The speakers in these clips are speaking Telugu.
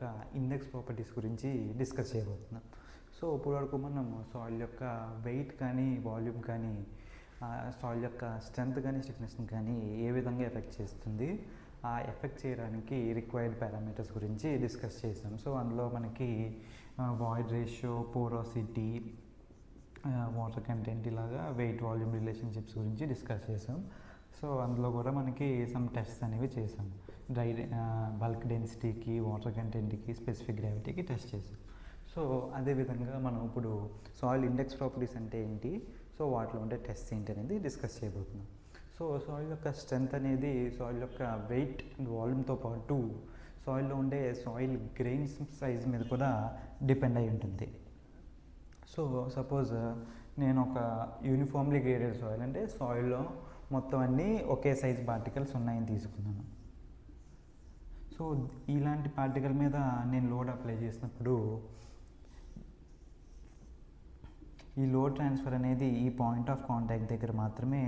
యొక్క ఇండెక్స్ ప్రాపర్టీస్ గురించి డిస్కస్ చేయబోతున్నాం. సో ఇప్పటి వరకు మనం సాయిల్ యొక్క వెయిట్ కానీ వాల్యూమ్ కానీ సాయిల్ యొక్క స్ట్రెంత్ కానీ స్టిఫ్నెస్ని కానీ ఏ విధంగా ఎఫెక్ట్ చేస్తుంది, ఆ ఎఫెక్ట్ చేయడానికి రిక్వైర్డ్ పారామీటర్స్ గురించి డిస్కస్ చేసాం. సో అందులో మనకి void ratio, porosity, water content ఇలాగా వెయిట్ వాల్యూమ్ రిలేషన్షిప్స్ గురించి డిస్కస్ చేసాం. సో అందులో కూడా మనకి సమ్ టెస్ట్స్ అనేవి చేసాం. బల్క్ డెన్సిటీకి, వాటర్ కంటెంట్కి, స్పెసిఫిక్ గ్రావిటీకి టెస్ట్ చేసాం. సో అదేవిధంగా మనం ఇప్పుడు సాయిల్ ఇండెక్స్ ప్రాపర్టీస్ అంటే ఏంటి, సో వాటిలో ఉండే టెస్ట్ ఏంటి అనేది డిస్కస్ చేయబోతున్నాం. సో సాయిల్ యొక్క స్ట్రెంత్ అనేది సాయిల్ యొక్క వెయిట్ అండ్ వాల్యూమ్తో పాటు సాయిల్లో ఉండే సాయిల్ గ్రెయిన్స్ సైజ్ మీద కూడా డిపెండ్ అయి ఉంటుంది. సో సపోజ్ నేను ఒక యూనిఫామ్లీ గ్రేడెడ్ సాయిల్ అంటే సాయిల్లో మొత్తం అన్నీ ఒకే సైజ్ పార్టికల్స్ ఉన్నాయని తీసుకున్నాను. సో ఇలాంటి పార్టికల్ మీద నేను లోడ్ అప్లై చేసినప్పుడు ఈ లోడ్ ట్రాన్స్ఫర్ అనేది ఈ పాయింట్ ఆఫ్ కాంటాక్ట్ దగ్గర మాత్రమే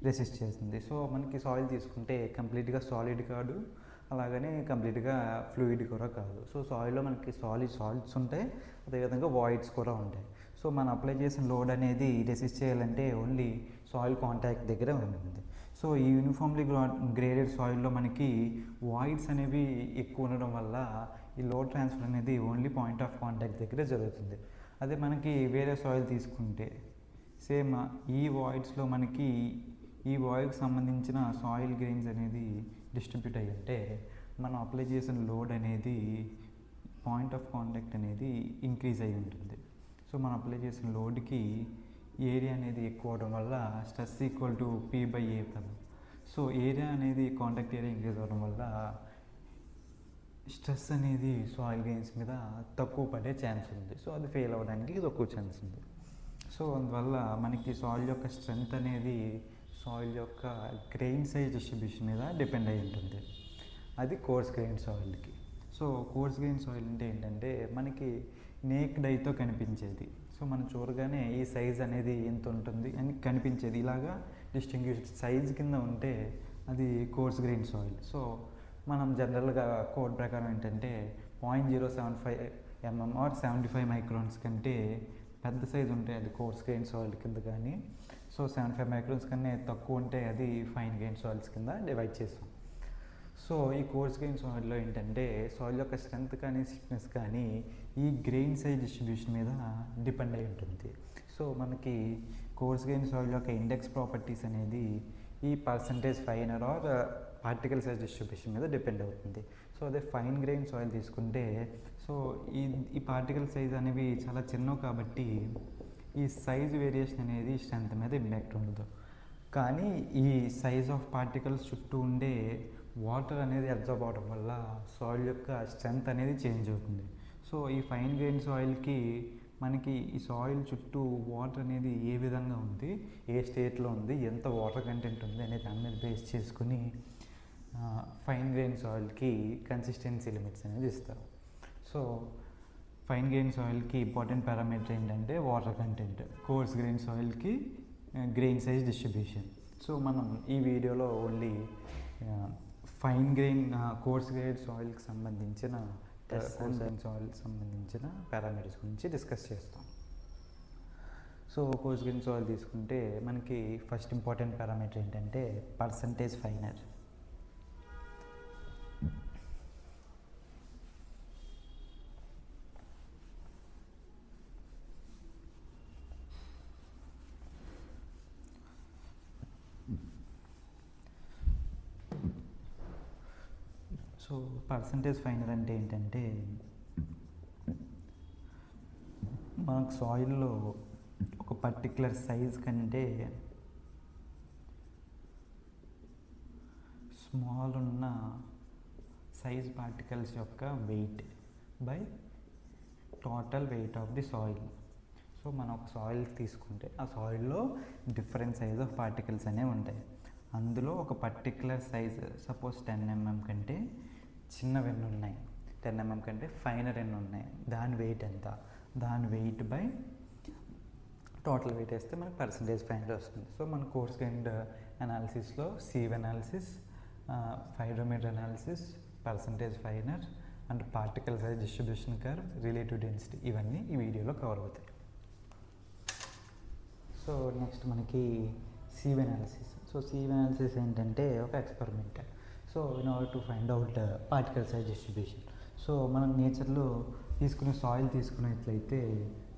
రెసిస్ట్ చేస్తుంది. సో మనకి సాయిల్ తీసుకుంటే కంప్లీట్గా సాలిడ్ కాదు, అలాగనే కంప్లీట్గా ఫ్లూయిడ్ కూడా కాదు. సో సాయిల్లో మనకి సాలిడ్స్ ఉంటాయి, అదేవిధంగా వాయిడ్స్ కూడా ఉంటాయి. సో మనం అప్లై చేసిన లోడ్ అనేది రెసిస్ట్ చేయాలంటే ఓన్లీ సాయిల్ కాంటాక్ట్ దగ్గర ఉంటుంది. సో ఈ యూనిఫామ్లీ గ్రేడెడ్ సాయిల్లో మనకి వాయిడ్స్ అనేవి ఎక్కువ ఉండడం వల్ల ఈ లోడ్ ట్రాన్స్ఫర్ అనేది ఓన్లీ పాయింట్ ఆఫ్ కాంటాక్ట్ దగ్గరే జరుగుతుంది. అదే మనకి వేరే సాయిల్ తీసుకుంటే సేమ్ ఈ వాయిడ్స్లో మనకి ఈ వాయిడ్కి సంబంధించిన సాయిల్ గ్రెయిన్స్ అనేది డిస్ట్రిబ్యూట్ అయ్యి ఉంటే మనం అప్లై చేసిన లోడ్ అనేది పాయింట్ ఆఫ్ కాంటాక్ట్ అనేది ఇంక్రీజ్ అయి ఉంటుంది. సో మనం అప్లై చేసిన లోడ్కి ఏరియా అనేది ఎక్కువ అవడం వల్ల స్ట్రెస్ ఈక్వల్ టు P/A కదా. సో ఏరియా అనేది కాంటాక్ట్ ఏరియా ఇంక్రీజ్ అవ్వడం వల్ల స్ట్రెస్ అనేది సాయిల్ గ్రెయిన్స్ మీద తక్కువ పడే ఛాన్స్ ఉంది. సో అది ఫెయిల్ అవ్వడానికి తక్కువ ఛాన్స్ ఉంది. సో అందువల్ల మనకి సాయిల్ యొక్క స్ట్రెంత్ అనేది సాయిల్ యొక్క గ్రెయిన్ సైజ్ డిస్ట్రిబ్యూషన్ మీద డిపెండ్ అయి ఉంటుంది. అది కోర్స్ గ్రెయిన్ సాయిల్కి. సో కోర్స్ గ్రెయిన్ సాయిల్ అంటే ఏంటంటే మనకి నేక్డ్ ఐతో కనిపించేది. సో మనం చూడగానే ఈ సైజ్ అనేది ఎంత ఉంటుంది అని కనిపించేది, ఇలాగా డిస్టింగ్విష్డ్ సైజ్ కింద ఉంటే అది కోర్స్ గ్రెయిన్ సాయిల్. సో మనం జనరల్గా కోడ్ ప్రకారం ఏంటంటే 0.075 mm ఆర్ 75 మైక్రాన్స్ కంటే పెద్ద సైజు ఉంటే అది కోర్స్ గ్రెయిన్ సాయిల్ కింద, కానీ సో 75 మైక్రాన్స్ కన్నా తక్కువ ఉంటే అది ఫైన్ గ్రెయిన్ సాయిల్స్ కింద డివైడ్ చేస్తాం. సో ఈ కోర్స్ గ్రెయిన్ సాయిల్లో ఏంటంటే సాయిల్ యొక్క స్ట్రెంత్ కానీ స్టిఫ్నెస్ కానీ ఈ గ్రెయిన్ సైజ్ డిస్ట్రిబ్యూషన్ మీద డిపెండ్ అయి ఉంటుంది. సో మనకి కోర్స్ గ్రెయిన్ సాయిల్ యొక్క ఇండెక్స్ ప్రాపర్టీస్ అనేది ఈ percentage finer or particle size distribution మీద డిపెండ్ అవుతుంది. సో అదే ఫైన్ గ్రెయిన్ సాయిల్ తీసుకుంటే సో ఈ పార్టికల్ సైజ్ అనేవి చాలా చిన్నవి కాబట్టి ఈ సైజ్ వేరియేషన్ అనేది స్ట్రెంత్ మీద ఇంపాక్ట్ ఉండదు. కానీ ఈ సైజ్ ఆఫ్ పార్టికల్స్ చుట్టూ ఉండే వాటర్ అనేది అబ్జర్బ్ అవడం వల్ల సాయిల్ యొక్క స్ట్రెంత్ అనేది చేంజ్ అవుతుంది. సో ఈ ఫైన్ గ్రెయిన్ సాయిల్కి మనకి ఈ సాయిల్ చుట్టూ వాటర్ అనేది ఏ విధంగా ఉంది, ఏ స్టేట్లో ఉంది, ఎంత వాటర్ కంటెంట్ ఉంది అనే దాని మీద బేస్ చేసుకుని ఫైన్ గ్రెయిన్ సాయిల్కి కన్సిస్టెన్సీ లిమిట్స్ అనేది ఇస్తారు. సో ఫైన్ గ్రెయిన్ సాయిల్కి ఇంపార్టెంట్ పారామీటర్ ఏంటంటే వాటర్ కంటెంట్, కోర్స్ గ్రెయిన్ సాయిల్కి గ్రెయిన్ సైజ్ డిస్ట్రిబ్యూషన్. సో మనం ఈ వీడియోలో only fine grain coarse grain సాయిల్కి సంబంధించిన సాయిల్కి సంబంధించిన పారామీటర్స్ గురించి డిస్కస్ చేస్తాం. సో కోర్స్ గ్రెయిన్ సాయిల్ తీసుకుంటే మనకి ఫస్ట్ ఇంపార్టెంట్ పారామీటర్ ఏంటంటే percentage finer. So percentage finer అంటే ఏంటంటే మనకు సాయిల్లో ఒక పర్టిక్యులర్ సైజ్ కంటే స్మాల్ ఉన్న సైజ్ పార్టికల్స్ యొక్క weight by total weight of the soil. So మనం ఒక సాయిల్ తీసుకుంటే ఆ సాయిల్లో డిఫరెంట్ సైజ్ ఆఫ్ పార్టికల్స్ అనేవి ఉంటాయి. అందులో ఒక పర్టిక్యులర్ సైజ్ సపోజ్ 10 mm కంటే చిన్నవి ఎన్ని ఉన్నాయి, 10 mm కంటే ఫైనర్ ఎన్ని ఉన్నాయి, దాని వెయిట్ ఎంత, దాని వెయిట్ బై టోటల్ వెయిట్ వేస్తే మనకు పర్సంటేజ్ ఫైనర్ వస్తుంది. సో మన కోర్స్ గ్రెయిన్ అనాలిసిస్లో సివ్ అనాలిసిస్, ఫైరోమీటర్ analysis, percentage finer, and particle size distribution curve, relative density, ఇవన్నీ ఈ వీడియోలో కవర్ అవుతాయి. సో నెక్స్ట్ మనకి sieve analysis. So sieve analysis ఏంటంటే ఒక experiment. So in order to find out particle size distribution. So మనం నేచర్లో తీసుకునే సాయిల్ తీసుకున్నట్లయితే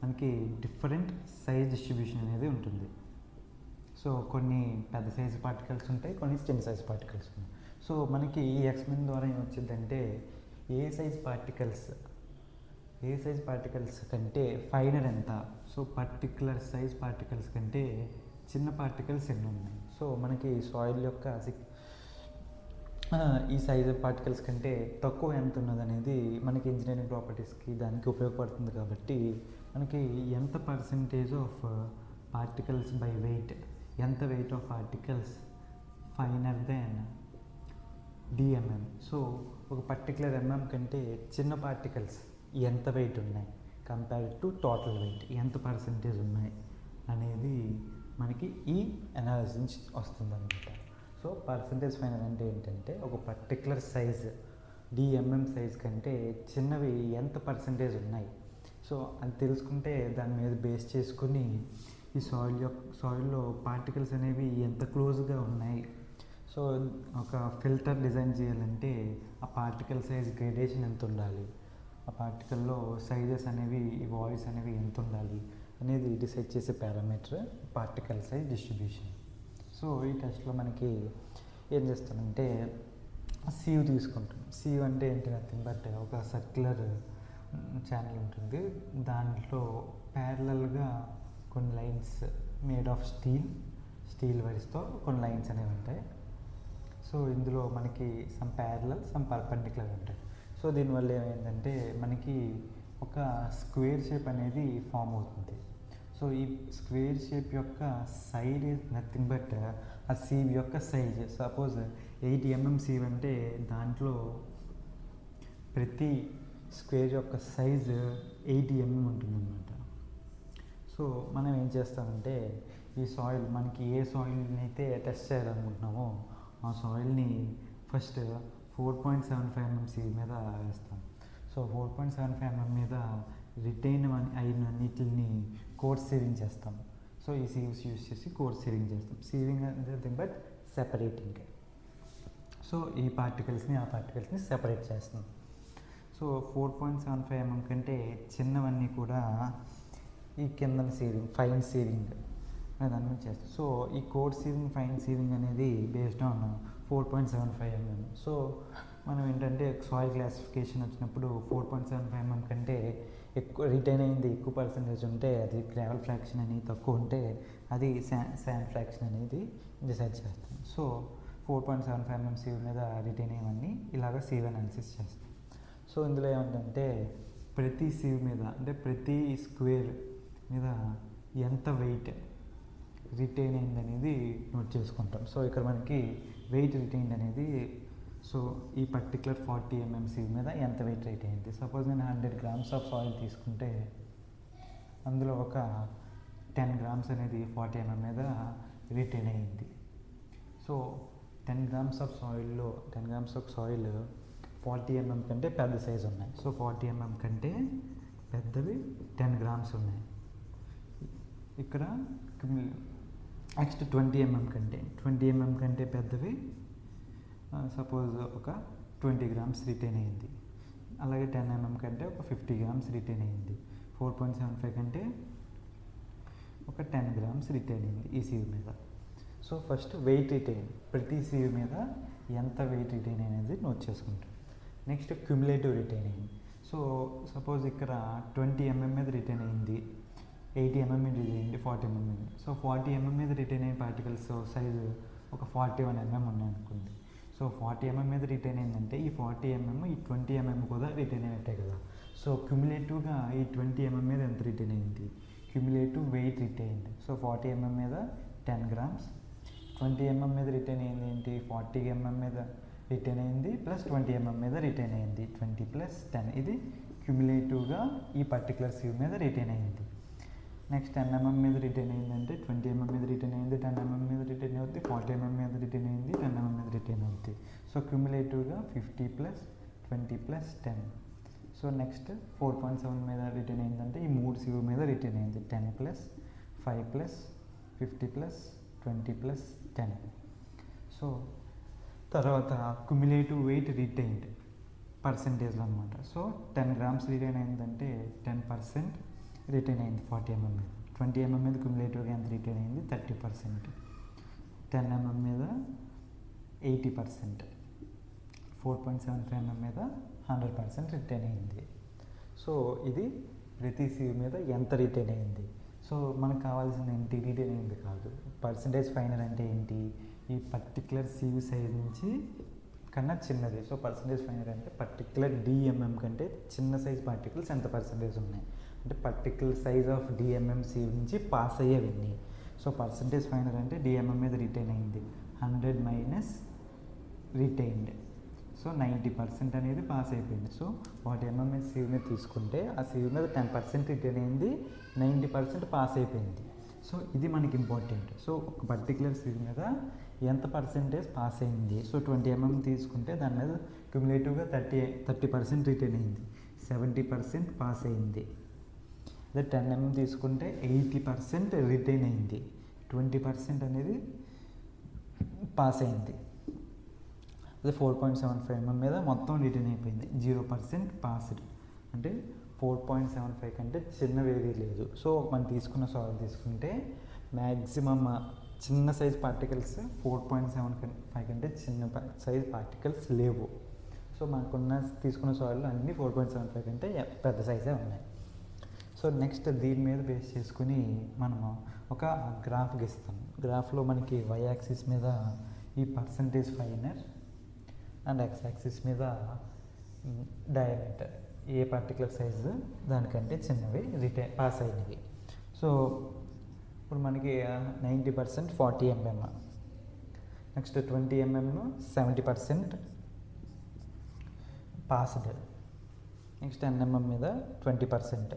మనకి డిఫరెంట్ సైజ్ డిస్ట్రిబ్యూషన్ అనేది ఉంటుంది. సో కొన్ని పెద్ద సైజు పార్టికల్స్ ఉంటాయి, కొన్ని చిన్న సైజ్ పార్టికల్స్ ఉంటాయి. సో మనకి ఈ ఎక్స్పెరిమెంట్ ద్వారా ఏమొచ్చిందంటే ఏ సైజ్ పార్టికల్స్ కంటే ఫైనర్ ఎంత, సో పర్టికులర్ సైజ్ పార్టికల్స్ కంటే చిన్న పార్టికల్స్ ఎన్ని ఉన్నాయి. సో మనకి సాయిల్ యొక్క ఈ సైజ్ పార్టికల్స్ కంటే తక్కువ ఎంత ఉన్నది అనేది మనకి ఇంజనీరింగ్ ప్రాపర్టీస్కి దానికి ఉపయోగపడుతుంది. కాబట్టి మనకి ఎంత percentage of particles by weight, ఎంత weight of particles finer than D MM. So ఒక పర్టికులర్ ఎంఎం కంటే చిన్న పార్టికల్స్ ఎంత వెయిట్ ఉన్నాయి కంపేర్డ్ టు టోటల్ వెయిట్ ఎంత పర్సంటేజ్ ఉన్నాయి అనేది మనకి ఈ అనాలిసిస్ నుంచి వస్తుందన్నమాట. సో పర్సంటేజ్ ఫైనల్ అంటే ఏంటంటే ఒక పర్టికులర్ సైజ్ డిఎంఎం సైజ్ కంటే చిన్నవి ఎంత పర్సంటేజ్ ఉన్నాయి. సో అది తెలుసుకుంటే దాని మీద బేస్ చేసుకుని ఈ సాయిల్లో పార్టికల్స్ అనేవి ఎంత క్లోజ్గా ఉన్నాయి. సో ఒక ఫిల్టర్ డిజైన్ చేయాలంటే ఆ పార్టికల్ సైజ్ గ్రేడేషన్ ఎంత ఉండాలి, ఆ పార్టికల్లో సైజెస్ అనేవి, ఈ వాయిస్ అనేవి ఎంత ఉండాలి అనేది డిసైడ్ చేసే parameter particle size distribution. So ఈ టెస్ట్లో మనకి ఏం చేస్తామంటే సీవ్ తీసుకుంటాం. సీవ్ అంటే ఏంటి, నథింగ్ బట్ ఒక సర్క్యులర్ ఛానల్ ఉంటుంది. దాంట్లో ప్యారలల్గా కొన్ని లైన్స్ మేడ్ ఆఫ్ స్టీల్ వైర్స్తో కొన్ని లైన్స్ అనేవి ఉంటాయి. సో ఇందులో మనకి సమ్ ప్యారలల్ సమ్ పర్పెండిక్యులర్ ఉంటాయి. సో దీనివల్ల ఏమైందంటే మనకి ఒక స్క్వేర్ షేప్ అనేది ఫామ్ అవుతుంది. సో ఈ స్క్వేర్ షేప్ యొక్క సైడ్ ఈజ్ నథింగ్ బట్ ఆ సీవ్ యొక్క సైజ్. సపోజ్ 8 mm సీవ్ అంటే దాంట్లో ప్రతి స్క్వేర్ యొక్క సైజు 80 mm ఉంటుందన్నమాట. సో మనం ఏం చేస్తామంటే ఈ సాయిల్, మనకి ఏ సాయిల్ని అయితే టెస్ట్ చేయాలనుకుంటున్నామో ఆ సాయిల్ని ఫస్ట్ 4.75 mm సీవ్ మీద వేస్తాం. సో 4.75 mm మీద రిటైన్ అయిన అన్నిటిని కోర్స్ సీవింగ్ చేస్తాం. సో ఈ సీవ్స్ యూస్ చేసి కోర్స్ సీవింగ్ చేస్తాం. Sewing nothing but separating. So ఈ పార్టికల్స్ని ఆ పార్టికల్స్ని సెపరేట్ చేస్తాం. సో 4.75 mm కంటే చిన్నవన్నీ కూడా ఈ కింద సీవింగ్, ఫైన్ సీవింగ్ దాని మీద చేస్తాం. సో ఈ కోర్ సీవింగ్, ఫైన్ సీవింగ్ అనేది బేస్డ్ ఆన్ 4.75 mm. సో మనం ఏంటంటే సాయిల్ క్లాసిఫికేషన్ వచ్చినప్పుడు 4.75 mm కంటే ఎక్కువ రిటైన్ అయింది ఎక్కువ పర్సంటేజ్ ఉంటే అది గ్రావెల్ ఫ్రాక్షన్ అని, తక్కువ ఉంటే అది శాండ్ ఫ్రాక్షన్ అనేది డిసైడ్ చేస్తాం. సో 4.75 mm సీవ్ మీద రిటైన్ అయ్యేవన్నీ ఇలాగ సీవ్ అనాలిసిస్ చేస్తాం. సో ఇందులో ఏమంటే ప్రతి సీవ్ మీద, అంటే ప్రతి స్క్వేర్ మీద ఎంత వెయిట్ రిటైన్ అయింది అనేది నోట్ చేసుకుంటాం. సో ఇక్కడ మనకి వెయిట్ రిటైన్ అనేది, సో ఈ పర్టికులర్ 40 mm సీవ్ మీద ఎంత వెయిట్ రిటైన్ అయింది. సపోజ్ నేను 100 grams ఆఫ్ సాయిల్ తీసుకుంటే అందులో ఒక 10 grams అనేది 40 mm మీద రిటైన్ అయింది. సో 10 grams ఆఫ్ సాయిల్లో 10 grams ఆఫ్ సాయిల్ 40 mm కంటే పెద్ద సైజు ఉన్నాయి. సో 40 mm కంటే పెద్దవి 10 grams ఉన్నాయి. ఇక్కడ నెక్స్ట్ 20 mm కంటే పెద్దవి సపోజ్ ఒక 20 grams రిటైన్ అయ్యింది. అలాగే 10 mm కంటే ఒక 50 grams రిటైన్ అయ్యింది. 4.75 కంటే ఒక 10 grams రిటైన్ అయ్యింది ఈ సీవ్ మీద. సో ఫస్ట్ వెయిట్ రిటైన్, ప్రతి సీవ్ మీద ఎంత వెయిట్ రిటైన్ అనేది నోట్ చేసుకుంటాం. నెక్స్ట్ క్యుములేటివ్ రిటైన్ అయింది. సో సపోజ్ ఇక్కడ 20 mm మీద రిటైన్ అయింది, 80 mm మీద రిటైన్ అయింది, 40 mm మీద. సో 40 mm మీద రిటైన్ అయిన పార్టికల్స్ సైజు ఒక 41 mm ఉన్నాయి అనుకోండి. సో 40 mm మీద రిటైన్ అయిందంటే ఈ 40 mm ఈ 20 mm కూడా రిటైన్ అయినట్టే కదా. సో క్యుములేటివ్గా ఈ 20 mm మీద ఎంత రిటైన్ అయింది, cumulative weight retain. So 40 mm మీద 10 grams, 20 mm మీద రిటైన్ అయింది ఏంటి, 40 mm మీద రిటైన్ అయింది ప్లస్ 20 mm మీద రిటైన్ అయింది, 20 + 10, ఇది క్యుములేటివ్గా ఈ పర్టికులర్ సీవ్ మీద రిటైన్ అయింది. నెక్స్ట్ 10 mm మీద రిటైన్ అయిందంటే 20 mm మీద రిటైన్ అయింది, 10 mm మీద రిటైన్ అవుతుంది, 40 mm మీద రిటైన్ అయింది, 10 mm మీద రిటైన్ అవుతుంది. సో క్యుములేటివ్గా 50 + 20 ప్లస్ 10. సో నెక్స్ట్ 4.7 మీద రిటర్న్ అయిందంటే ఈ 3 సివ్ మీద రిటర్న్ అయింది 10 plus 5 plus 50 plus 20 plus 10. So తర్వాత క్యుములేటివ్ వెయిట్ రిటైన్డ్ పర్సంటేజ్లో అనమాట. సో 10 grams రిటైన్ అయిందంటే 10% రిటైన్ అయింది 40 mm మీద. 20 mm మీద క్యుములేటివ్గా ఎంత రిటైన్ అయింది 30%. 10 mm మీద 80%. 4.75 mm మీద 100% రిటైన్ అయింది. సో ఇది ప్రతి సివ్ మీద ఎంత రిటైన్ అయింది. సో మనకు కావాల్సిన ఏంటి, రిటైన్ అయింది కాదు, పర్సంటేజ్ ఫైనల్ అంటే ఏంటి, ఈ పర్టికులర్ సివ్ సైజ్ నుంచి కన్నా చిన్నది. సో పర్సంటేజ్ ఫైనల్ అంటే పర్టికులర్ డిఎంఎం కంటే చిన్న సైజ్ పార్టికల్స్ ఎంత పర్సంటేజ్ ఉన్నాయి అంటే పర్టికులర్ సైజ్ ఆఫ్ డిఎంఎం సివ్ నుంచి పాస్ అయ్యేవన్నీ. సో పర్సంటేజ్ ఫైనల్ అంటే డిఎంఎం మీద రిటైన్ అయింది 100 మైనస్ రిటైన్డ్. సో 90% అనేది పాస్ అయిపోయింది. సో వాటి ఎంఎంఎస్ సివ్ మీద తీసుకుంటే ఆ సివ్ మీద 10% రిటైన్ అయింది, 90% పాస్ అయిపోయింది. సో ఇది మనకి ఇంపార్టెంట్. సో ఒక పర్టికులర్ సివ్ మీద ఎంత పర్సెంటేజ్ పాస్ అయింది. సో 20 mm తీసుకుంటే దాని మీద క్యుములేటివ్గా 30% రిటైన్ అయింది, 70% పాస్ అయింది. అదే 10 mm తీసుకుంటే 80% రిటైన్ అయింది, 20% అనేది పాస్ అయింది. అదే 4.75 mm మీద మొత్తం రిటైన్ అయిపోయింది, 0% పాస్డ్. అంటే 4.75 కంటే చిన్నవేది లేదు. సో మనం తీసుకున్న సాయిల్ తీసుకుంటే మ్యాక్సిమమ్ చిన్న సైజ్ పార్టికల్స్ 4.75 కంటే చిన్న సైజ్ పార్టికల్స్ లేవు. సో మనకున్న తీసుకున్న సాయిల్లో అన్నీ 4.75 కంటే పెద్ద సైజే ఉన్నాయి. సో నెక్స్ట్ దీని మీద బేస్ చేసుకుని మనము ఒక గ్రాఫ్ గీస్తాం. గ్రాఫ్లో మనకి వై యాక్సిస్ మీద ఈ percentage finer and X axis మీద డయామీటర్, ఏ పర్టికులర్ సైజు దానికంటే చిన్నవి రిటైన్ పాస్ అయినవి. సో ఇప్పుడు మనకి 90% 40 mm, next 20 mm 70% passed, next 10 mm మీద 20%,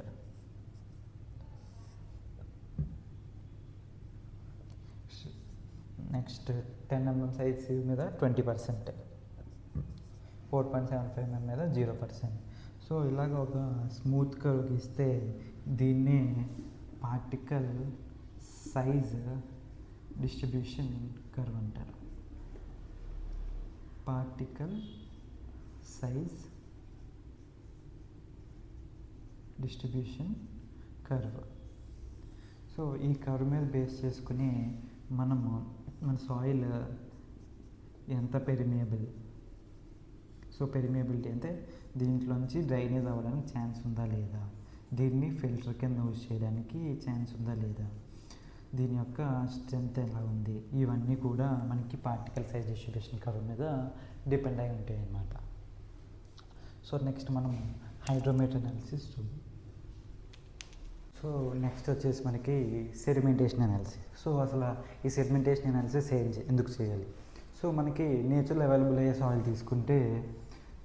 నెక్స్ట్ 10 mm సైజ్ మీద 20%, 4.75 mm మీద 0%. సో ఇలాగ ఒక స్మూత్ కర్వ్ గీస్తే దీన్ని పార్టికల్ సైజ్ డిస్ట్రిబ్యూషన్ కర్వ్ అంటారు. Particle size distribution curve. So ఈ కర్వ్ మీద బేస్ చేసుకుని మనము మన సాయిల్ ఎంత పెరిమియబుల్, సో పెరిమియబిలిటీ అంటే దీంట్లోంచి డ్రైనేజ్ అవ్వడానికి ఛాన్స్ ఉందా లేదా, దీన్ని ఫిల్టర్ కింద యూజ్ చేయడానికి ఛాన్స్ ఉందా లేదా, దీని యొక్క స్ట్రెంత్ ఎలా ఉంది, ఇవన్నీ కూడా మనకి పార్టికల్ సైజ్ డిస్ట్రిబ్యూషన్ కర్వ్ మీద డిపెండ్ అయి ఉంటాయి అన్నమాట. సో నెక్స్ట్ మనం హైడ్రోమీటర్ అనాలిసిస్ చూద్దాం. సో నెక్స్ట్ వచ్చేసి మనకి సెడిమెంటేషన్ అనాలిసిస్. సో అసలు ఈ సెడిమెంటేషన్ అనాలిసిస్ ఎందుకు చేయాలి. సో మనకి నేచురల్ అవైలబుల్ అయ్యే సాయిల్ తీసుకుంటే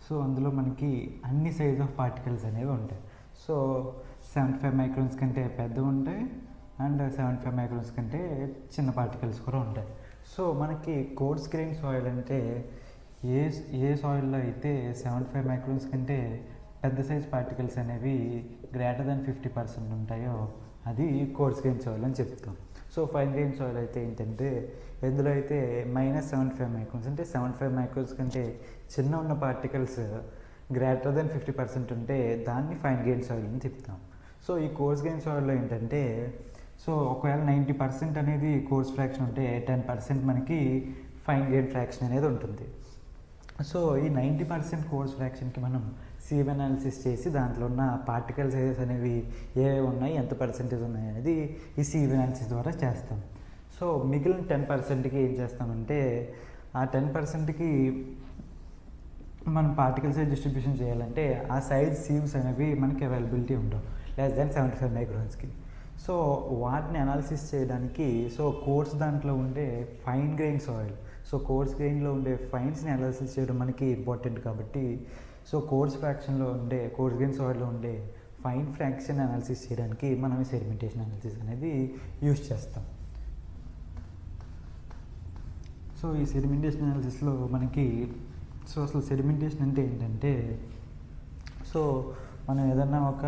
సో అందులో మనకి అన్ని సైజ్ ఆఫ్ పార్టికల్స్ అనేవి ఉంటాయి. సో 75 మైక్రాన్స్ కంటే పెద్దవి ఉంటాయి అండ్ 75 మైక్రాన్స్ కంటే చిన్న పార్టికల్స్ కూడా ఉంటాయి. సో మనకి కోర్స్ గ్రెయిన్ సాయిల్ అంటే ఏ సాయిల్లో అయితే 75 మైక్రాన్స్ కంటే పెద్ద సైజ్ పార్టికల్స్ అనేవి గ్రేటర్ దాన్ 50% ఉంటాయో అది కోర్స్ గ్రెయిన్ సాయిల్ అని చెప్తాం. సో ఫైన్ గ్రెయిన్ సాయిల్ అయితే ఏంటంటే ఎందులో అయితే -75 మైక్రాన్స్ అంటే 75 మైక్రాన్స్ కంటే చిన్న ఉన్న పార్టికల్స్ గ్రేటర్ దెన్ 50% ఉంటే దాన్ని ఫైన్ గ్రెయిన్ సాయిల్ అని చెప్తాం. సో ఈ కోర్స్ గ్రెయిన్ సాయిల్లో ఏంటంటే సో ఒకవేళ 90% అనేది కోర్స్ ఫ్రాక్షన్ ఉంటే 10% మనకి ఫైన్ గ్రెయిన్ ఫ్రాక్షన్ అనేది ఉంటుంది. సో ఈ 90% కోర్స్ ఫ్రాక్షన్కి మనం సివ్ అనాలిసిస్ చేసి దాంట్లో ఉన్న పార్టికల్ సైజెస్ అనేవి ఏవే ఉన్నాయి, ఎంత పర్సెంటేజ్ ఉన్నాయి అనేది ఈ సివ్ అనాలిసిస్ ద్వారా చేస్తాం. సో మిగిలిన 10%కి ఏం చేస్తామంటే ఆ 10%కి మనం పార్టికల్ సైజ్ డిస్ట్రిబ్యూషన్ చేయాలంటే ఆ సైజ్ సీవ్స్ అనేవి మనకి అవైలబిలిటీ ఉండవు లెస్ దెన్ 75 మైక్రాన్స్కి. సో వాటిని అనాలిసిస్ చేయడానికి సో కోర్స్ దాంట్లో ఉండే fine grain soil, so coarse గ్రెయిన్లో ఉండే ఫైన్స్ని అనాలిసిస్ చేయడం మనకి ఇంపార్టెంట్ కాబట్టి సో కోర్స్ గ్రెయిన్ సాయిల్లో ఉండే ఫైన్ ఫ్రాక్షన్ అనాలిసిస్ చేయడానికి మనం ఈ సెడిమెంటేషన్ అనాలిసిస్ అనేది యూజ్ చేస్తాం. సో ఈ సెడిమెంటేషన్ అనాలిసిస్లో మనకి సో అసలు సెడిమెంటేషన్ అంటే ఏంటంటే, సో మనం ఏదన్నా ఒక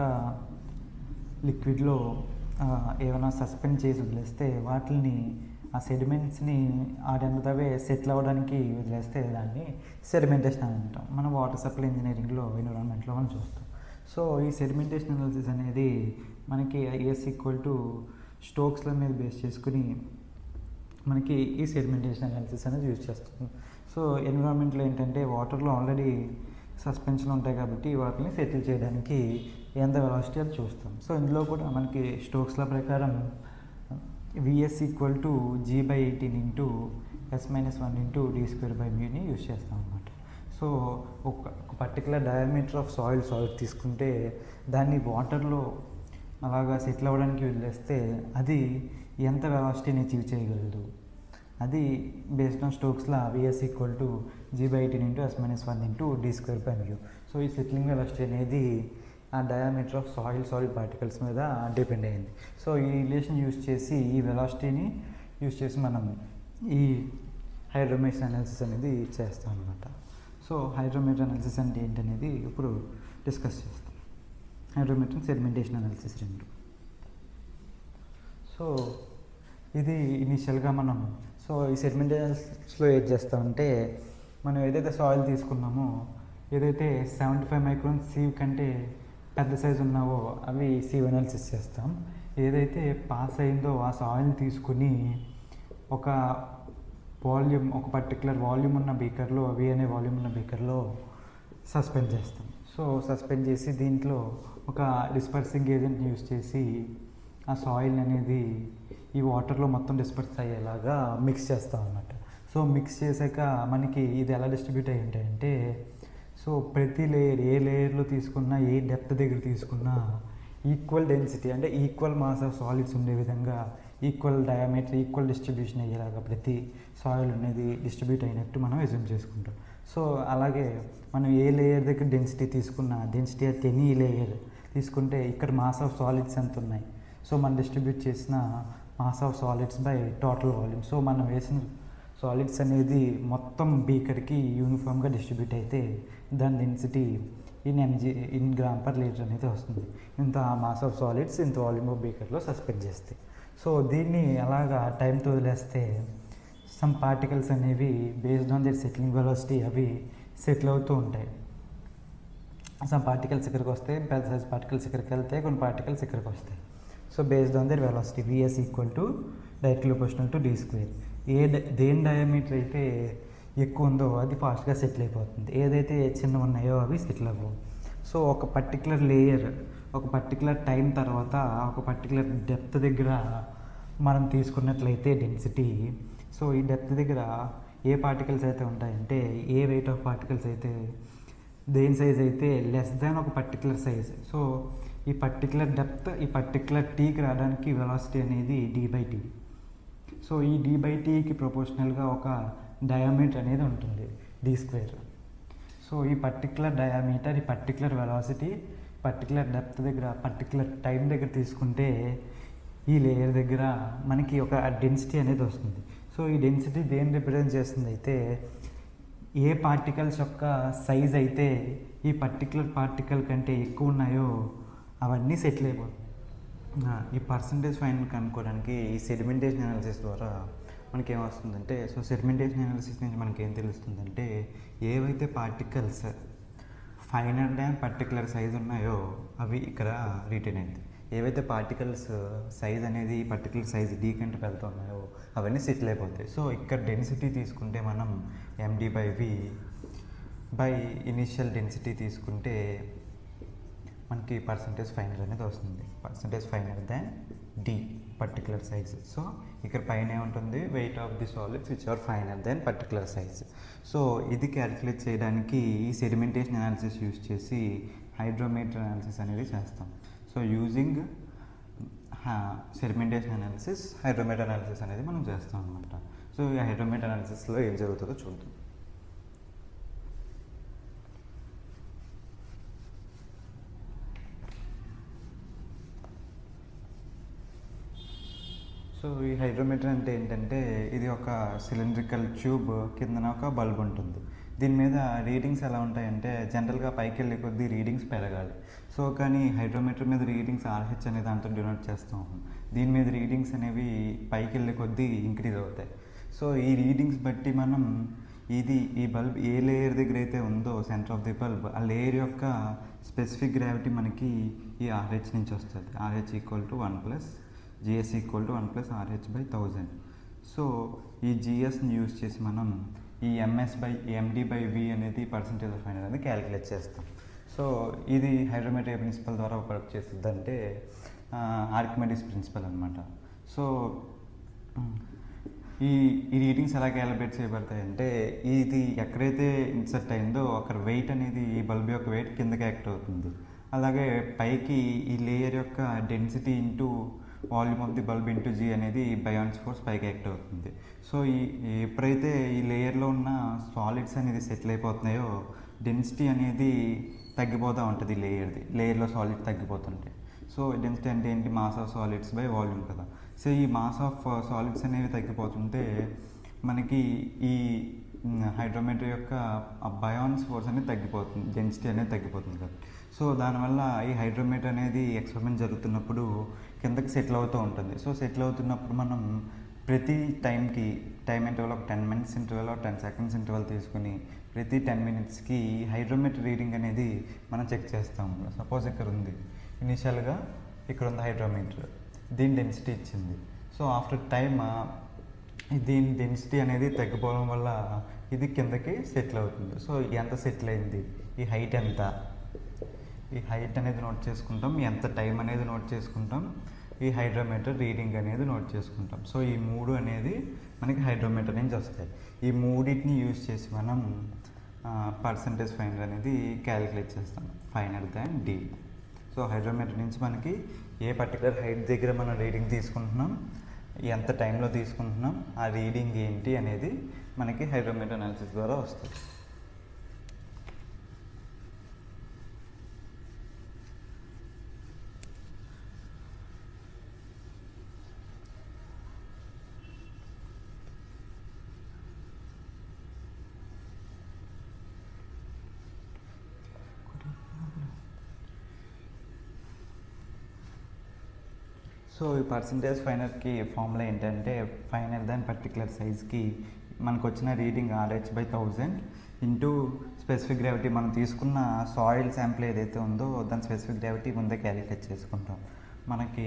లిక్విడ్లో ఏమైనా సస్పెండ్ చేసి వదిలేస్తే వాటిని ఆ సెడిమెంట్స్ని ఆడెందుతవే సెటిల్ అవ్వడానికి వదిలేస్తే దాన్ని సెడిమెంటేషన్ అని అంటాం. మనం వాటర్ సప్లై ఇంజనీరింగ్లో ఎన్విరాన్మెంట్లో మనం చూస్తాం. సో ఈ సెడిమెంటేషన్ అనాలిసిస్ అనేది మనకి ఐఎస్ ఈక్వల్ టు స్టోక్స్ల మీద బేస్ చేసుకుని మనకి ఈ సెడిమెంటేషన్ అనాలిసిస్ అనేది యూజ్ చేస్తాం. సో ఎన్విరాన్మెంట్లో ఏంటంటే వాటర్లో ఆల్రెడీ సస్పెన్షన్ ఉంటాయి కాబట్టి వాటిని సెటిల్ చేయడానికి ఎంత వెలాసిటీ అది చూస్తాం. సో ఇందులో కూడా మనకి స్టోక్స్ల ప్రకారం VS equal to G/18 into S-1 into d²/μని యూజ్ చేస్తాం అన్నమాట. సో ఒక పర్టికులర్ డయామీటర్ ఆఫ్ సాయిల్ తీసుకుంటే దాన్ని వాటర్లో అలాగా సెటిల్ అవ్వడానికి వదిలేస్తే అది ఎంత వెలాసిటీని అచీవ్ చేయగలదు, అది బేస్డ్ ఆన్ స్టోక్స్లో VS equal to G/18 into S-1 into d²/μ. So ఈ సెటిలింగ్ వెలాసిటీ అనేది ఆ డయామీటర్ ఆఫ్ సాలిడ్ పార్టికల్స్ మీద డిపెండ్ అయింది. సో ఈ రిలేషన్ యూజ్ చేసి ఈ వెలాసిటీని యూజ్ చేసి మనం ఈ హైడ్రోమెట్రీ అనాలిసిస్ అనేది చేస్తాం అన్నమాట. సో హైడ్రోమెట్రీ అనాలిసిస్ అంటే ఏంటనేది ఇప్పుడు డిస్కస్ చేస్తాం. హైడ్రోమెట్రీ సెడిమెంటేషన్ అనాలిసిస్ రెండు. సో ఇది ఇనిషియల్గా మనం ఈ సెడిమెంటేషన్స్లో ఏం చేస్తామంటే, మనం ఏదైతే సాయిల్ తీసుకున్నామో, ఏదైతే 75 మైక్రాన్ సీవ్ కంటే పెద్ద సైజు ఉన్నావో అవి సీవ్ అనాలిసిస్ చేస్తాం. ఏదైతే పాస్ అయిందో ఆ సాయిల్ తీసుకుని ఒక పర్టికులర్ వాల్యూమ్ ఉన్న బీకర్లో, అవి అనే వాల్యూమ్ ఉన్న బీకర్లో సస్పెండ్ చేస్తాం. సో సస్పెండ్ చేసి దీంట్లో ఒక డిస్పర్సింగ్ ఏజెంట్ని యూజ్ చేసి ఆ సాయిల్ అనేది ఈ వాటర్లో మొత్తం డిస్పర్స్ అయ్యేలాగా మిక్స్ చేస్తాం అన్నమాట. సో మిక్స్ చేశాక మనకి ఇది ఎలా డిస్ట్రిబ్యూట్ అయ్యి ఉంటాయంటే, సో ప్రతి లేయర్, ఏ లేయర్లో తీసుకున్నా, ఏ డెప్త్ దగ్గర తీసుకున్నా ఈక్వల్ డెన్సిటీ అంటే ఈక్వల్ మాస్ ఆఫ్ సాలిడ్స్ ఉండే విధంగా ఈక్వల్ డయామీటర్, ఈక్వల్ డిస్ట్రిబ్యూషన్ అయ్యేలాగా ప్రతి సాయిల్ అనేది డిస్ట్రిబ్యూట్ అయినట్టు మనం అజ్యూమ్ చేసుకుంటాం. సో అలాగే మనం ఏ లేయర్ దగ్గర డెన్సిటీ తీసుకున్నా, డెన్సిటీ అట్ ఎనీ లేయర్ తీసుకుంటే ఇక్కడ మాస్ ఆఫ్ సాలిడ్స్ ఎంత ఉన్నాయి, సో మనం డిస్ట్రిబ్యూట్ చేసిన mass of solids by total volume. So మనం వేసిన సాలిడ్స్ అనేది మొత్తం బీకర్కి యూనిఫామ్గా డిస్ట్రిబ్యూట్ అయితే దాని density in gram per litre అనేది వస్తుంది. ఇంత మాస్ ఆఫ్ సాలిడ్స్ ఇంత వాల్యూమ్ ఆఫ్ బీకర్లో సస్పెండ్ చేస్తాయి. సో దీన్ని అలాగా టైంతో వదిలేస్తే సమ్ పార్టికల్స్ అనేవి based on there settling velocity అవి సెటిల్ అవుతూ ఉంటాయి. సమ్ పార్టికల్స్ ఇక్కడికి వస్తాయి, పెద్ద సైజ్ పార్టికల్స్ ఇక్కడికి వెళ్తాయి, కొన్ని పార్టికల్స్ ఇక్కడికి వస్తాయి. So based on their velocity VS equal to directly proportional to d². దేని డయామీటర్ అయితే ఎక్కువ ఉందో అది ఫాస్ట్గా సెటిల్ అయిపోతుంది, ఏదైతే చిన్న ఉన్నాయో అవి సెటిల్ అవ్వవు. సో ఒక పర్టికులర్ లేయర్ ఒక పర్టికులర్ టైం తర్వాత ఒక పర్టికులర్ డెప్త్ దగ్గర మనం తీసుకున్నట్లయితే డెన్సిటీ, సో ఈ డెప్త్ దగ్గర ఏ పార్టికల్స్ అయితే ఉంటాయంటే, ఏ వెయిట్ ఆఫ్ పార్టికల్స్ అయితే దేని సైజ్ అయితే లెస్ దాన్ ఒక పర్టికులర్ సైజ్, సో ఈ పర్టికులర్ డెప్త్ ఈ పర్టికులర్ టీకి రావడానికి వెలాసిటీ అనేది d/t. సో ఈ d/tకి ప్రపోర్షనల్గా ఒక డయామీటర్ అనేది ఉంటుంది d². సో ఈ పర్టికులర్ డయామీటర్, ఈ పర్టికులర్ వెలాసిటీ పర్టికులర్ డెప్త్ దగ్గర పర్టికులర్ టైం దగ్గర తీసుకుంటే ఈ లేయర్ దగ్గర మనకి ఒక డెన్సిటీ అనేది వస్తుంది. సో ఈ డెన్సిటీ దేన్ని రిప్రజెంట్ చేస్తుంది అయితే, ఏ పార్టికల్స్ యొక్క సైజ్ అయితే ఈ పర్టికులర్ పార్టికల్ కంటే ఎక్కువ ఉన్నాయో అవన్నీ సెటిల్ అయిపోతాయి. ఈ పర్సంటేజ్ ఫైనల్ కనుక్కోవడానికి ఈ సెడిమెంటేషన్ అనాలిసిస్ ద్వారా మనకి ఏమొస్తుందంటే, సో సెడిమెంటేషన్ అనాలిసిస్ నుంచి మనకి ఏం తెలుస్తుందంటే, ఏవైతే particles finer than particular size ఉన్నాయో అవి ఇక్కడ రిటైన్ అయింది, ఏవైతే పార్టికల్స్ సైజ్ అనేది పర్టికులర్ సైజ్ d కంటే వెళ్తున్నాయో అవన్నీ సెటిల్ అయిపోతాయి. సో ఇక్కడ డెన్సిటీ తీసుకుంటే మనం md/v బై ఇనిషియల్ డెన్సిటీ తీసుకుంటే మనకి పర్సంటేజ్ ఫైనర్ అనేది వస్తుంది, percentage finer than d particular size. So ఇక్కడ పైన ఏముంటుంది, weight of the solids which are finer than particular size. So ఇది క్యాలిక్యులేట్ చేయడానికి ఈ సెడిమెంటేషన్ అనాలిసిస్ యూజ్ చేసి హైడ్రోమెట్రీ అనాలిసిస్ అనేది చేస్తాం. So using sedimentation analysis hydrometry analysis అనేది మనం చేస్తాం అనమాట. సో ఈ హైడ్రోమెట్రీ అనాలిసిస్లో ఏం జరుగుతుందో చూద్దాం. సో ఈ హైడ్రోమెట్రీ అంటే ఏంటంటే, ఇది ఒక సిలిండ్రికల్ ట్యూబ్ కిందన ఒక బల్బ్ ఉంటుంది. దీని మీద రీడింగ్స్ ఎలా ఉంటాయంటే జనరల్గా పైకి వెళ్ళే కొద్దీ రీడింగ్స్ పెరగాలి. సో కానీ హైడ్రోమీటర్ మీద రీడింగ్స్ ఆర్హెచ్ అనే దాంతో డినోట్ చేస్తాం. దీని మీద రీడింగ్స్ అనేవి పైకి వెళ్ళే కొద్దీ ఇంక్రీజ్ అవుతాయి. సో ఈ రీడింగ్స్ బట్టి మనం ఈ బల్బ్ ఏ లేయర్ దగ్గర అయితే ఉందో సెంటర్ ఆఫ్ ది బల్బ్, ఆ లేయర్ యొక్క స్పెసిఫిక్ గ్రావిటీ మనకి ఈ ఆర్హెచ్ నుంచి వస్తుంది. RH equal to 1 + GS equal to 1 + RH/1000. So ఈ జిఎస్ని యూజ్ చేసి మనం ఈ MD/V అనేది పర్సంటేజ్ ఆఫ్ ఫైనల్ అనేది క్యాలిక్యులేట్ చేస్తాం. సో ఇది హైడ్రోమెట్రీ ప్రిన్సిపల్ ద్వారా వర్క్ చేస్తుంది, అంటే ఆర్కిమెడిస్ ప్రిన్సిపల్ అనమాట. సో ఈ రీడింగ్స్ ఎలా క్యాలిబ్రేట్ చేయబడతాయంటే ఇది ఎక్కడైతే ఇన్సర్ట్ అయిందో అక్కడ వెయిట్ అనేది ఈ బల్బ్ యొక్క వెయిట్ కిందకి యాక్ట్ అవుతుంది. అలాగే పైకి ఈ లేయర్ యొక్క density into volume of the bulb into g అనేది బయాన్స్ ఫోర్స్ పైకి యాక్ట్ అవుతుంది. సో ఎప్పుడైతే ఈ లేయర్లో ఉన్న సాలిడ్స్ అనేది సెటిల్ అయిపోతున్నాయో డెన్సిటీ అనేది తగ్గిపోతూ ఉంటుంది. లేయర్లో సాలిడ్ తగ్గిపోతుంటాయి. సో డెన్సిటీ అంటే ఏంటి? Mass of solids by volume కదా. సో ఈ మాస్ ఆఫ్ సాలిడ్స్ అనేవి తగ్గిపోతుంటే మనకి ఈ హైడ్రోమీటర్ యొక్క బయాన్స్ ఫోర్స్ అనేది తగ్గిపోతుంది, డెన్సిటీ అనేది తగ్గిపోతుంది కదా. సో దానివల్ల ఈ హైడ్రోమీటర్ అనేది ఎక్స్పెరిమెంట్ జరుగుతున్నప్పుడు కిందకి సెటిల్ అవుతూ ఉంటుంది. సో సెటిల్ అవుతున్నప్పుడు మనం ప్రతి టైం ఇంటర్వల్ ఒక 10 minutes ఇంటర్వల్, 10 seconds ఇంటర్వల్ తీసుకుని ప్రతి 10 minutesకి హైడ్రోమీటర్ రీడింగ్ అనేది మనం చెక్ చేస్తాము. సపోజ్ ఇక్కడ ఉంది, ఇనిషియల్గా ఇక్కడ ఉంది హైడ్రోమీటర్, దీని డెన్సిటీ ఇచ్చింది. సో ఆఫ్టర్ టైమ్ దీని డెన్సిటీ అనేది తగ్గిపోవడం వల్ల ఇది కిందకి సెటిల్ అవుతుంది. సో ఎంత సెటిల్ అయింది, ఈ హైట్ ఎంత, ఈ హైట్ అనేది నోట్ చేసుకుంటాం, ఎంత టైం అనేది నోట్ చేసుకుంటాం, ఈ హైడ్రోమీటర్ రీడింగ్ అనేది నోట్ చేసుకుంటాం. సో ఈ మూడు అనేది మనకి హైడ్రోమీటర్ నుంచి వస్తాయి. ఈ మూడింటిని యూజ్ చేసి మనం పర్సంటేజ్ ఫైనల్ అనేది క్యాలిక్యులేట్ చేస్తాం, ఫైనల్ దాన్ డి. సో హైడ్రోమీటర్ నుంచి మనకి ఏ పర్టికులర్ హైట్ దగ్గర మనం రీడింగ్ తీసుకుంటున్నాం, ఎంత టైంలో తీసుకుంటున్నాం, ఆ రీడింగ్ ఏంటి అనేది మనకి హైడ్రోమీటర్ అనాలిసిస్ ద్వారా వస్తుంది. సో ఈ పర్సంటేజ్ ఫైనల్కి ఫార్ములా ఏంటంటే ఫైనల్ దాని పర్టికులర్ సైజ్కి మనకు వచ్చిన reading RH/1000 into specific gravity, మనం తీసుకున్న సాయిల్ శాంపుల్ ఏదైతే ఉందో దాని స్పెసిఫిక్ గ్రావిటీ ముందే క్యాలిక్యులేట్ చేసుకుంటాం. మనకి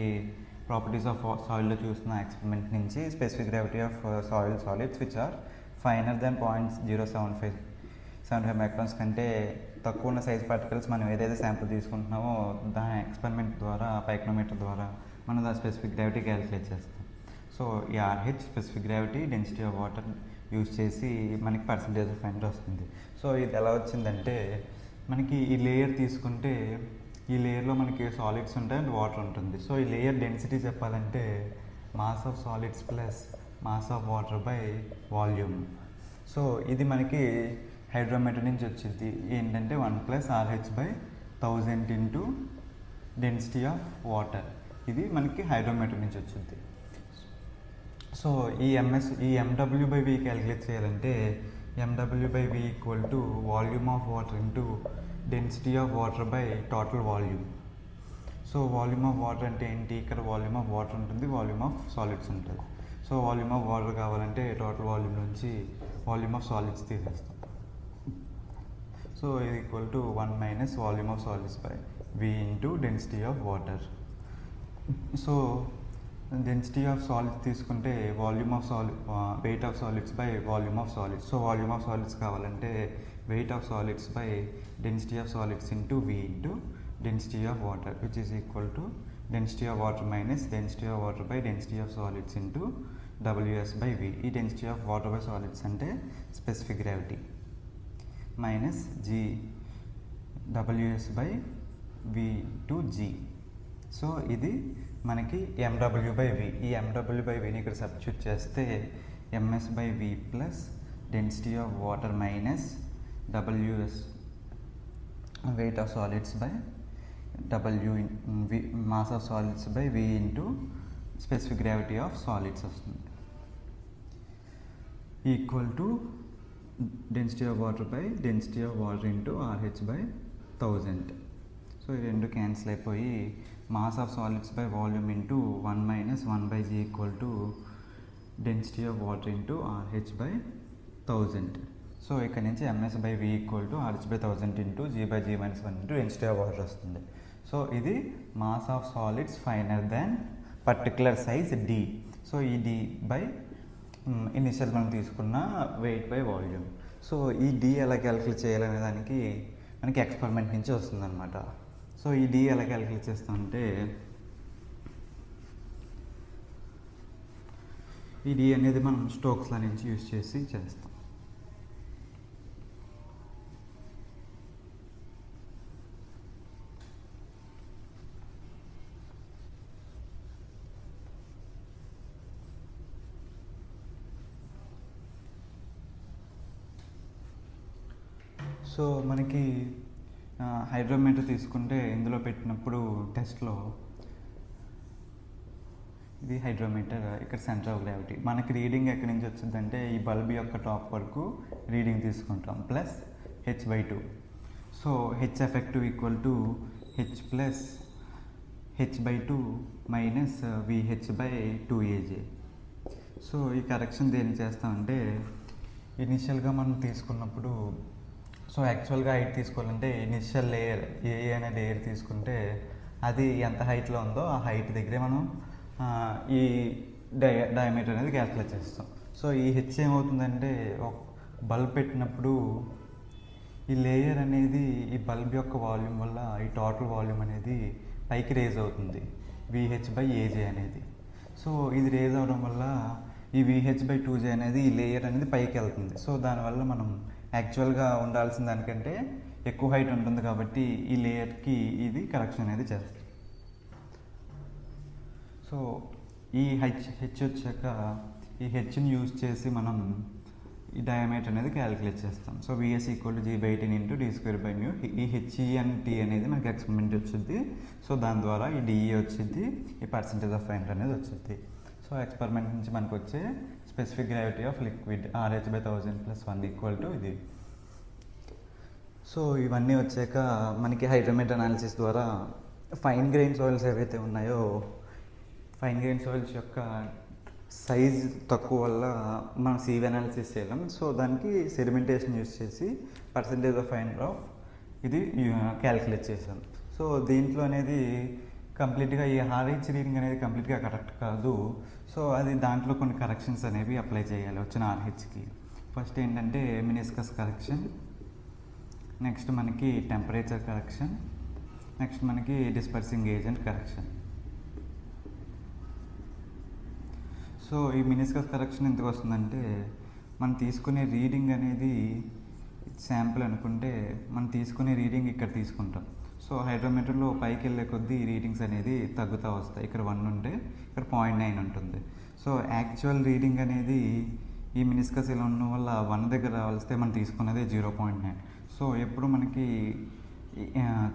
ప్రాపర్టీస్ ఆఫ్ సాయిల్లో చూసిన ఎక్స్పెరిమెంట్ నుంచి specific gravity of soil solids which are finer than 0.075 microns కంటే తక్కువ ఉన్న సైజ్ పార్టికల్స్ మనం ఏదైతే శాంపుల్ తీసుకుంటున్నామో దాని ఎక్స్పెరిమెంట్ ద్వారా పైక్రోమీటర్ ద్వారా మనం దాని స్పెసిఫిక్ గ్రావిటీ క్యాలిక్యులేట్ చేస్తాం. సో ఈ RH specific gravity, density of water use చేసి మనకి పర్సంటేజ్ ఆఫ్ ఫైనల్ వస్తుంది. సో ఇది ఎలా వచ్చిందంటే మనకి ఈ లేయర్ తీసుకుంటే ఈ లేయర్లో మనకి సాలిడ్స్ ఉంటాయి అండ్ వాటర్ ఉంటుంది. సో ఈ లేయర్ డెన్సిటీ చెప్పాలంటే mass of solids plus mass of water by volume. So ఇది మనకి హైడ్రోమీటర్ నుంచి వచ్చింది ఏంటంటే 1 + RH/1000 into density of water. ఇది మనకి హైడ్రోమీటర్ నుంచి వచ్చింది. సో ఈ MW/V క్యాలిక్యులేట్ చేయాలంటే MW/V equal to volume of water into density of water by total volume. So volume of water అంటే ఏంటి? ఇక్కడ వాల్యూమ్ ఆఫ్ వాటర్ ఉంటుంది, వాల్యూమ్ ఆఫ్ సాలిడ్స్ ఉంటుంది. సో వాల్యూమ్ ఆఫ్ వాటర్ కావాలంటే టోటల్ వాల్యూమ్ నుంచి వాల్యూమ్ ఆఫ్ సాలిడ్స్ తీసేస్తాం. సో ఇది equal to 1 - volume of solids by V into density of water. So density of solids తీసుకుంటే volume of weight of solids by volume of solids. So volume of solids కావాలంటే weight of solids by density of solids into V into density of water which is equal to density of water minus density of water by density of solids into WS/V. ఈ density of water by solids అంటే specific gravity minus WS/V to G. So ఇది మనకి MW/V. ఈ MW/Vని ఇక్కడ సబ్స్టిట్యూట్ చేస్తే MS/V plus density of water minus WS weight of solids by mass of solids by V into specific gravity of solids వస్తుంది equal to density of water by density of water into RH by 1000. సో ఈ రెండు క్యాన్సిల్ అయిపోయి mass of solids by volume into 1 minus 1/g equal to density of water into RH by 1000. సో ఇక్కడ నుంచి MS/V equal to RH by 1000 into G/G minus 1 into density of water వస్తుంది. సో ఇది mass of solids finer than particular size D. So ఈ D బై ఇనిషియల్ మనం తీసుకున్న వెయిట్ బై వాల్యూమ్. సో ఈ D ఎలా క్యాలిక్యులేట్ చేయాలనే దానికి మనకి ఎక్స్పెరిమెంట్ నుంచి వస్తుందన్నమాట. సో ఈ D ఎలా క్యాలిక్యులేట్ చేస్తామంటే ఈ D అనేది మనం స్టోక్స్ లా నుంచి యూజ్ చేసి చేస్తాం. సో మనకి హైడ్రోమీటర్ తీసుకుంటే ఇందులో పెట్టినప్పుడు టెస్ట్లో ఇది హైడ్రోమీటర్, ఇక్కడ సెంటర్ ఆఫ్ గ్రావిటీ. మనకి రీడింగ్ ఎక్కడి నుంచి వచ్చిందంటే ఈ బల్బ్ యొక్క టాప్ వరకు రీడింగ్ తీసుకుంటాం plus H/2. So H effective equal to H plus H/2 minus VH/2AJ. So ఈ కరెక్షన్ దేని చేస్తామంటే ఇనిషియల్గా మనం తీసుకున్నప్పుడు సో యాక్చువల్గా హైట్ తీసుకోవాలంటే ఇనిషియల్ లేయర్ ఏ అనే లేయర్ తీసుకుంటే అది ఎంత హైట్లో ఉందో ఆ హైట్ దగ్గరే మనం ఈ డయామీటర్ అనేది క్యాల్కులేట్ చేస్తాం. సో ఈ H ఏమవుతుందంటే బల్బ్ పెట్టినప్పుడు ఈ లేయర్ అనేది ఈ బల్బ్ యొక్క వాల్యూమ్ వల్ల ఈ టోటల్ వాల్యూమ్ అనేది పైకి రేజ్ అవుతుంది VH/AJ అనేది. సో ఇది రేజ్ అవడం వల్ల ఈ VH/2J అనేది ఈ లేయర్ అనేది పైకి వెళ్తుంది. సో దానివల్ల మనం యాక్చువల్గా ఉండాల్సిన దానికంటే ఎక్కువ హైట్ ఉంటుంది కాబట్టి ఈ లేయర్కి ఇది కరెక్షన్ అనేది చేస్తుంది. సో ఈ హెచ్ వచ్చాక ఈ హెచ్ని యూజ్ చేసి మనం ఈ డయామీటర్ అనేది క్యాలిక్యులేట్ చేస్తాం. So VS equal to G/18 into D²/μ. ఈ HE అండ్ T అనేది మనకి ఎక్స్పెరిమెంట్ వచ్చింది. సో దాని ద్వారా ఈ DE వచ్చింది, ఈ పర్సంటేజ్ ఆఫ్ ఫైనర్ అనేది వచ్చింది. సో ఎక్స్పెరిమెంట్ నుంచి మనకు వచ్చే specific gravity of liquid RH by 1000 plus 1 equal to ఇది. సో ఇవన్నీ వచ్చాక మనకి హైడ్రోమీటర్ అనాలిసిస్ ద్వారా ఫైన్ గ్రెయిన్ సాయిల్స్ ఏవైతే ఉన్నాయో ఫైన్ గ్రెయిన్ సాయిల్స్ యొక్క సైజ్ తక్కువ వల్ల మనం CV అనాలిసిస్ చేయలేం. సో దానికి సెడిమెంటేషన్ యూజ్ చేసి పర్సంటేజ్ ఆఫ్ ఫైనర్ ఆఫ్ ఇది క్యాలిక్యులేట్ చేసాం. సో దీంట్లో అనేది కంప్లీట్గా ఈ RH రీడింగ్ అనేది కంప్లీట్గా కరెక్ట్ కాదు. సో అది దాంట్లో కొన్ని కరెక్షన్స్ అనేవి అప్లై చేయాలి వచ్చిన RHకి. ఫస్ట్ ఏంటంటే మినిస్కస్ కరెక్షన్, నెక్స్ట్ మనకి టెంపరేచర్ కరెక్షన్, నెక్స్ట్ మనకి డిస్పర్సింగ్ ఏజెంట్ కరెక్షన్. సో ఈ మినిస్కస్ కరెక్షన్ ఎందుకు వస్తుందంటే మనం తీసుకునే రీడింగ్ అనేది శాంపుల్ అనుకుంటే మనం తీసుకునే రీడింగ్ ఇక్కడ తీసుకుంటాం. సో హైడ్రోమీటర్లో పైకి వెళ్ళే కొద్దీ రీడింగ్స్ అనేది తగ్గుతూ వస్తాయి. ఇక్కడ 1 ఉంటే ఇక్కడ 0.9 ఉంటుంది. సో యాక్చువల్ రీడింగ్ అనేది ఈ మినిస్కస్ ఇలా ఉండడం వల్ల 1 దగ్గర రావాల్స్తే మనం తీసుకున్నది 0.9. సో ఎప్పుడు మనకి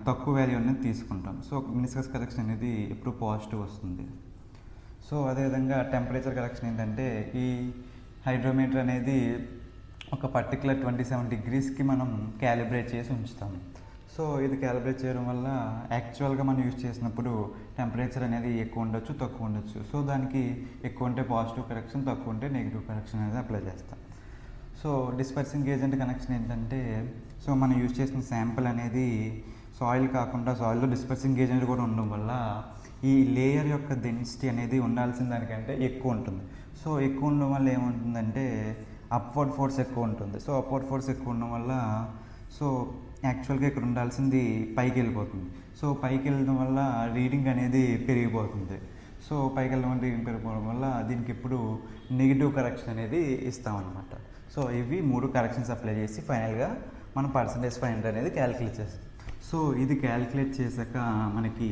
తక్కువ వాల్యూ అనేది తీసుకుంటాం. సో మినిస్కస్ కరెక్షన్ అనేది ఎప్పుడు పాజిటివ్ వస్తుంది. సో అదేవిధంగా టెంపరేచర్ కరెక్షన్ ఏంటంటే ఈ హైడ్రోమీటర్ అనేది ఒక పర్టికులర్ 27 degreesకి మనం క్యాలిబ్రేట్ చేసి ఉంచుతాము. సో ఇది క్యాలిబ్రేట్ చేయడం వల్ల యాక్చువల్గా మనం యూజ్ చేసినప్పుడు టెంపరేచర్ అనేది ఎక్కువ ఉండొచ్చు, తక్కువ ఉండొచ్చు. సో దానికి ఎక్కువ ఉంటే పాజిటివ్ కరెక్షన్, తక్కువ ఉంటే నెగిటివ్ కరెక్షన్ అనేది అప్లై చేస్తాం. సో డిస్పర్సింగ్ ఏజెంట్ కనెక్షన్ ఏంటంటే సో మనం యూజ్ చేసిన శాంపుల్ అనేది సాయిల్ కాకుండా సాయిల్లో డిస్పర్సింగ్ ఏజెంట్ కూడా ఉండడం వల్ల ఈ లేయర్ యొక్క డెన్సిటీ అనేది ఉండాల్సిన దానికంటే ఎక్కువ ఉంటుంది. సో ఎక్కువ ఉండడం వల్ల ఏముంటుందంటే అప్వర్డ్ ఫోర్స్ ఎక్కువ ఉంటుంది. సో అప్వర్డ్ ఫోర్స్ ఎక్కువ ఉండడం వల్ల సో యాక్చువల్గా ఇక్కడ ఉండాల్సింది పైకి వెళ్ళిపోతుంది. సో పైకి వెళ్ళడం వల్ల రీడింగ్ అనేది పెరిగిపోతుంది. సో పైకి వెళ్ళడం వల్ల రీడింగ్ పెరిగిపోవడం వల్ల దీనికి ఇప్పుడు నెగిటివ్ కరెక్షన్ అనేది ఇస్తామన్నమాట. సో ఇవి 3 కరెక్షన్స్ అప్లై చేసి ఫైనల్గా మనం పర్సంటేజ్ ఫైనర్ అనేది క్యాలిక్యులేట్ చేస్తాం. సో ఇది క్యాలిక్యులేట్ చేశాక మనకి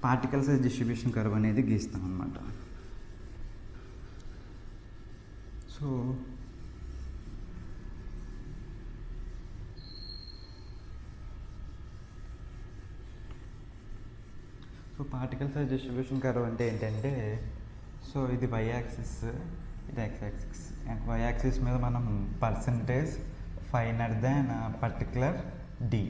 పార్టికల్ సైజ్ డిస్ట్రిబ్యూషన్ కర్వ్ అనేది గీస్తాం అన్నమాట. So particle size distribution curve అంటే ఏంటంటే సో ఇది y యాక్సిస్, ఇది x axis and y axis మీద మనం percentage finer than particular d.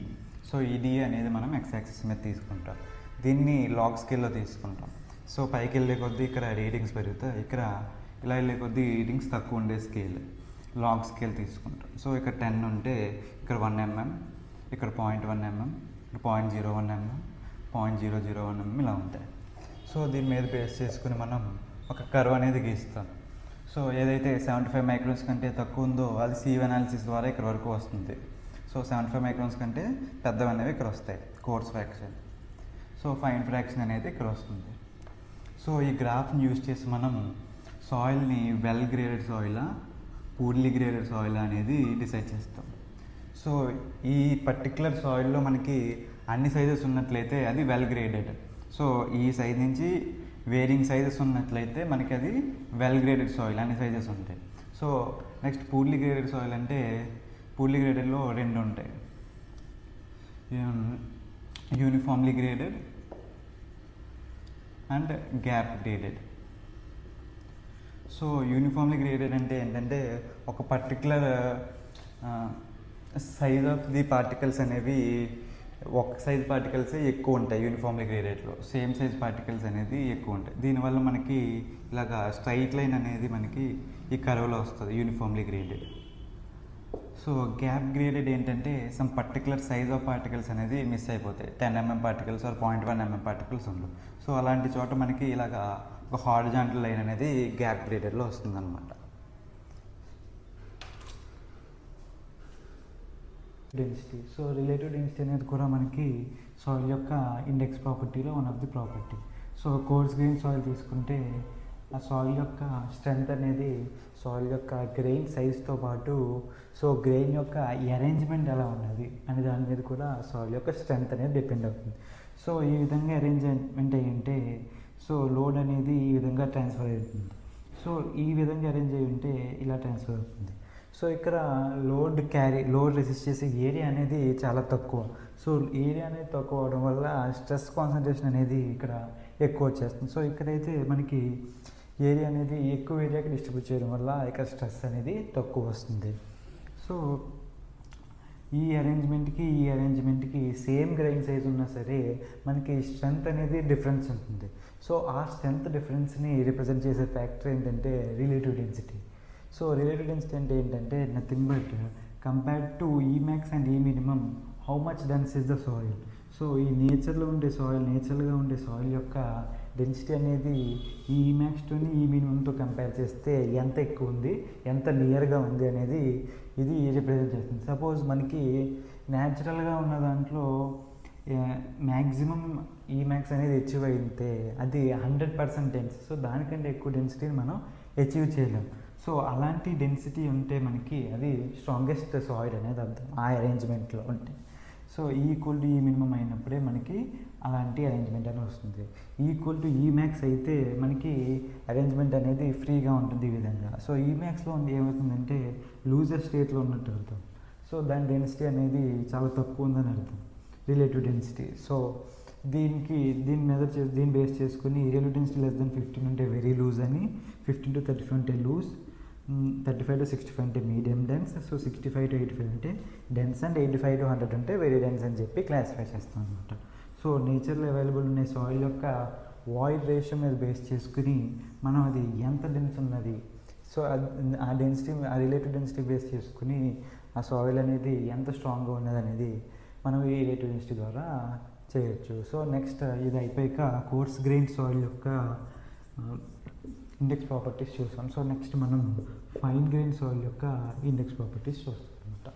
So ఈ డి అనేది మనం ఎక్స్ యాక్సిస్ మీద తీసుకుంటాం. దీన్ని లాగ్ స్కేల్లో తీసుకుంటాం. సో పైకి వెళ్ళే కొద్దీ ఇక్కడ రీడింగ్స్ పెరుగుతాయి, ఇక్కడ ఇలా వెళ్ళే కొద్దీ రీడింగ్స్ తక్కువ ఉండే స్కేల్ లాగ్ స్కేల్ తీసుకుంటాం. సో ఇక్కడ 10 ఉంటే ఇక్కడ 1 mm, ఇక్కడ 0.1 mm, ఇక్కడ 0.01 mm, 0.001 mm ఇలా ఉంటాయి. సో దీని మీద బేస్ చేసుకుని మనం ఒక కర్వ్ అనేది గీస్తాం. సో ఏదైతే 75 మైక్రోన్స్ కంటే తక్కువ ఉందో అది సివ్ అనాలిసిస్ ద్వారా ఇక్కడ వరకు వస్తుంది. సో 75 మైక్రోన్స్ కంటే పెద్దవి అనేవి ఇక్కడ వస్తాయి, coarse fraction. So fine fraction అనేది ఇక్కడ వస్తుంది. సో ఈ గ్రాఫ్ని యూజ్ చేసి మనం సాయిల్ని వెల్ గ్రేడెడ్ సాయిలా పూర్లీ గ్రేడెడ్ సాయిల్ అనేది డిసైడ్ చేస్తాం. సో ఈ పర్టికులర్ సాయిల్లో మనకి అన్ని సైజెస్ ఉన్నట్లయితే అది వెల్ గ్రేడెడ్. సో ఈ సైజ్ నుంచి వేరింగ్ సైజెస్ ఉన్నట్లయితే మనకి అది వెల్ గ్రేడెడ్ సాయిల్, అన్ని సైజెస్ ఉంటాయి. So next poorly graded soil అంటే పూర్లీ గ్రేడెడ్లో 2 ఉంటాయి, uniformly graded and gap graded. So uniformly graded అంటే ఏంటంటే ఒక particular size of the particles అనేవి ఒక సైజ్ పార్టికల్సే ఎక్కువ ఉంటాయి యూనిఫామ్లీ గ్రేడెడ్లో, సేమ్ సైజ్ పార్టికల్స్ అనేది ఎక్కువ ఉంటాయి. దీనివల్ల మనకి ఇలాగా స్ట్రైట్ లైన్ అనేది మనకి ఈ కర్వ్లో వస్తుంది uniformly graded. So gap graded ఏంటంటే some particular size of particles అనేది మిస్ అయిపోతాయి, 10 mm particles or 0.1 mm particles ఉండవు. సో అలాంటి చోట మనకి ఇలాగా ఒక హారిజాంటల్ లైన్ అనేది గ్యాప్ గ్రేడెడ్లో వస్తుందన్నమాట. డెన్సిటీ. సో రిలేటివ్ డెన్సిటీ అనేది కూడా మనకి సాయిల్ యొక్క ఇండెక్స్ ప్రాపర్టీలో one of the property. So coarse grain soil తీసుకుంటే ఆ సాయిల్ యొక్క స్ట్రెంత్ అనేది సాయిల్ యొక్క గ్రెయిన్ సైజ్తో పాటు సో గ్రెయిన్ యొక్క అరేంజ్మెంట్ ఎలా ఉన్నది అనే దాని మీద కూడా సాయిల్ యొక్క స్ట్రెంత్ అనేది డిపెండ్ అవుతుంది. సో ఈ విధంగా అరేంజ్మెంట్ అయ్యింటే సో లోడ్ అనేది ఈ విధంగా ట్రాన్స్ఫర్ అవుతుంది. సో ఈ విధంగా అరేంజ్ అయ్యి ఉంటే ఇలా ట్రాన్స్ఫర్ అవుతుంది. సో ఇక్కడ లోడ్ రెసిస్ట్ చేసే ఏరియా అనేది చాలా తక్కువ. సో ఏరియా అనేది తక్కువ అవడం వల్ల స్ట్రెస్ కాన్సన్ట్రేషన్ అనేది ఇక్కడ ఎక్కువ వచ్చేస్తుంది. సో ఇక్కడైతే మనకి ఏరియా అనేది ఎక్కువ ఏరియాకి డిస్ట్రిబ్యూట్ చేయడం వల్ల ఇక్కడ స్ట్రెస్ అనేది తక్కువ వస్తుంది. సో ఈ అరేంజ్మెంట్కి సేమ్ గ్రెయిన్ సైజ్ ఉన్నా సరే మనకి స్ట్రెంత్ అనేది డిఫరెన్స్ ఉంటుంది. సో ఆ స్ట్రెంత్ డిఫరెన్స్ని రిప్రజెంట్ చేసే ఫ్యాక్టర్ ఏంటంటే relative density. So relative density అంటే ఏంటంటే నథింగ్ బట్ కంపేర్డ్ టు ఈ మ్యాక్స్ అండ్ ఈ minimum how much dense is the soil. So ఈ నేచర్గా ఉండే సాయిల్ యొక్క డెన్సిటీ అనేది ఈ మ్యాక్స్తోని ఈ మినిమంతో కంపేర్ చేస్తే ఎంత ఎక్కువ ఉంది, ఎంత నియర్గా ఉంది అనేది ఇది రిప్రజెంట్ చేస్తుంది. సపోజ్ మనకి న్యాచురల్గా ఉన్న దాంట్లో మ్యాక్సిమం ఈ మ్యాక్స్ అనేది అచీవ్ అయితే అది 100% డెన్స్. సో దానికంటే ఎక్కువ డెన్సిటీని మనం అచీవ్ చేయలేం. సో అలాంటి డెన్సిటీ ఉంటే మనకి అది స్ట్రాంగెస్ట్ సాయిల్ అనేది అర్థం ఆ అరేంజ్మెంట్లో ఉంటే. సో ఈక్వల్ టు ఈ మినిమం అయినప్పుడే మనకి అలాంటి అరేంజ్మెంట్ అనేది వస్తుంది. ఈక్వల్ టు ఈ మ్యాక్స్ అయితే మనకి అరేంజ్మెంట్ అనేది ఫ్రీగా ఉంటుంది ఈ విధంగా. సో ఈ మ్యాక్స్లో ఏమవుతుందంటే లూజర్ స్టేట్లో ఉన్నట్టు అర్థం. సో దాని డెన్సిటీ అనేది చాలా తక్కువ ఉందని అర్థం, రిలేటివ్ డెన్సిటీ. సో దీన్ని బేస్ చేసుకుని రిలేటివ్ డెన్సిటీ లెస్ దెన్ 15 ఉంటే వెరీ లూజ్ అని, 15 to 35 ఉంటే లూజ్, 35 to 65 అంటే మీడియం డెన్స్, సో 65 to 85 అంటే డెన్స్ అండ్ 85 to 100 అంటే వెరీ డెన్స్ అని చెప్పి క్లాసిఫై చేస్తాం అనమాట. సో నేచర్లో అవైలబుల్ ఉన్న సాయిల్ యొక్క వాయిడ్ రేషియో మీద బేస్ చేసుకుని మనం అది ఎంత డెన్స్ ఉన్నది, సో ఆ డెన్సిటీ ఆ రిలేటివ్ డెన్సిటీ బేస్ చేసుకుని ఆ సాయిల్ అనేది ఎంత స్ట్రాంగ్గా ఉన్నది అనేది మనం ఈ రిలేటివ్ డెన్సిటీ ద్వారా చేయొచ్చు. సో నెక్స్ట్ ఇది అయిపోయాక కోర్స్ గ్రెయిన్ సాయిల్ యొక్క ఇండెక్స్ ప్రాపర్టీస్ చూసాం. సో నెక్స్ట్ మనం ఫైన్ గ్రెయిన్ సాయిల్ యొక్క ఇండెక్స్ ప్రాపర్టీస్ చూస్తాం అనమాట.